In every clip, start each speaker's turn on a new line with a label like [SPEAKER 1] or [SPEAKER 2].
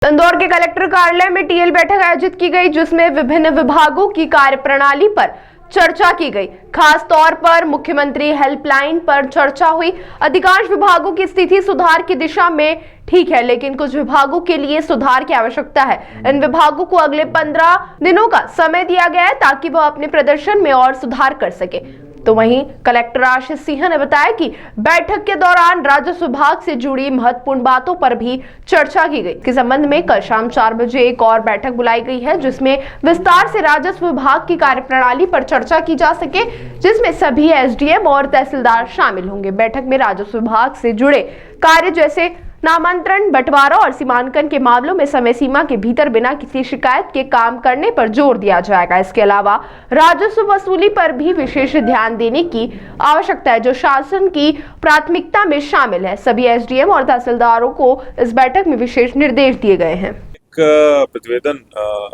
[SPEAKER 1] इंदौर के कलेक्टर कार्यालय में टीएल बैठक आयोजित की गई, जिसमें विभिन्न विभागों की कार्यप्रणाली पर चर्चा की गई। खास तौर पर मुख्यमंत्री हेल्पलाइन पर चर्चा हुई। अधिकांश विभागों की स्थिति सुधार की दिशा में ठीक है, लेकिन कुछ विभागों के लिए सुधार की आवश्यकता है। इन विभागों को अगले 15 दिनों का समय दिया गया है ताकि वह अपने प्रदर्शन में और सुधार कर सके। तो वहीं कलेक्टर आशीष सिंह ने बताया कि बैठक के दौरान राजस्व विभाग से जुड़ी महत्वपूर्ण बातों पर भी चर्चा की गई। इस संबंध में कल शाम 4 बजे एक और बैठक बुलाई गई है, जिसमें विस्तार से राजस्व विभाग की कार्यप्रणाली पर चर्चा की जा सके, जिसमें सभी एसडीएम और तहसीलदार शामिल होंगे। बैठक में राजस्व विभाग से जुड़े कार्य जैसे नामांतरण, बंटवारा और सीमांकन के मामलों में समय सीमा के भीतर बिना किसी शिकायत के काम करने पर जोर दिया जाएगा। इसके अलावा राजस्व वसूली पर भी विशेष ध्यान देने की आवश्यकता है, जो शासन की प्राथमिकता में शामिल है। सभी एसडीएम और तहसीलदारों को इस बैठक में विशेष निर्देश दिए गए हैं।
[SPEAKER 2] प्रतिवेदन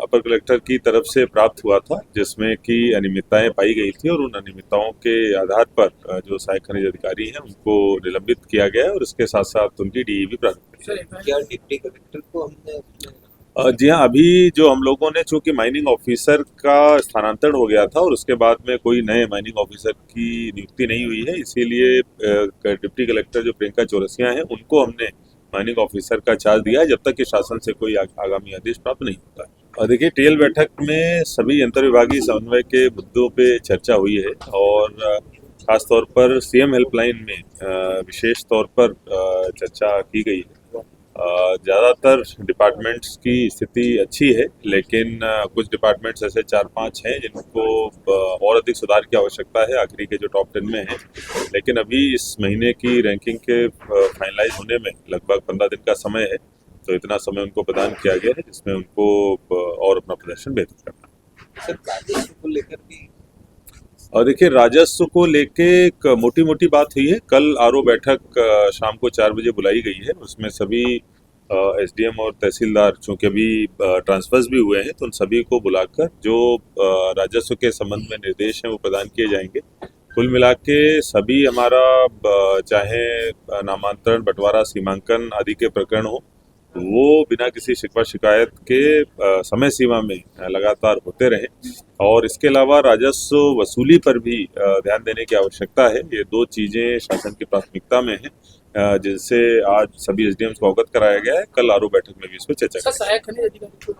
[SPEAKER 2] अपर कलेक्टर की तरफ से प्राप्त हुआ था, जिसमें कि अनियमितताएं पाई गई थी और उन अनियमितताओं के आधार पर जो सहायक खनिज अधिकारी हैं उनको निलंबित किया गया है और इसके साथ साथ उनकी डीई भी प्रारंभ की गई।
[SPEAKER 3] क्या डिप्टी कलेक्टर को हमने
[SPEAKER 2] जी हाँ, अभी जो हम लोगों ने, चूंकि माइनिंग ऑफिसर का स्थानांतरण हो गया था और उसके बाद में कोई नए माइनिंग ऑफिसर की नियुक्ति नहीं हुई है, इसीलिए डिप्टी कलेक्टर जो प्रियंका चौरसिया हैं उनको हमने माइनिंग ऑफिसर का चार्ज दिया है, जब तक कि शासन से कोई आगामी आदेश प्राप्त नहीं होता है। और देखिए, टीएल बैठक में सभी अंतर्विभागीय समन्वय के मुद्दों पे चर्चा हुई है और खास तौर पर सीएम हेल्पलाइन में विशेष तौर पर चर्चा की गई है। ज़्यादातर डिपार्टमेंट्स की स्थिति अच्छी है, लेकिन कुछ डिपार्टमेंट्स ऐसे 4-5 हैं जिनको और अधिक सुधार की आवश्यकता है, आखिरी के जो टॉप 10 में हैं। लेकिन अभी इस महीने की रैंकिंग के फाइनलाइज होने में लगभग 15 दिन का समय है, तो इतना समय उनको प्रदान किया गया है जिसमें उनको और अपना प्रदर्शन बेहतर करना है।
[SPEAKER 3] सर राजस्व को लेकर भी
[SPEAKER 2] और देखिए, राजस्व को लेके एक मोटी मोटी बात हुई है। कल आरओ बैठक शाम को 4 बजे बुलाई गई है, उसमें सभी एसडीएम और तहसीलदार, चूंकि अभी ट्रांसफर्स भी हुए हैं, तो उन सभी को बुलाकर जो राजस्व के संबंध में निर्देश हैं वो प्रदान किए जाएंगे। कुल मिला के सभी हमारा चाहे नामांतरण, बंटवारा, सीमांकन आदि के प्रकरण हो, वो बिना किसी शिकवा शिकायत के समय सीमा में लगातार होते रहें। और इसके अलावा राजस्व वसूली पर भी ध्यान देने की आवश्यकता है। ये 2 चीज़ें शासन की प्राथमिकता में हैं, जिनसे आज सभी एसडीएम्स को अवगत कराया गया है। कल आरओ बैठक में भी इस पर चर्चा
[SPEAKER 4] सहायक खनिज अधिकारी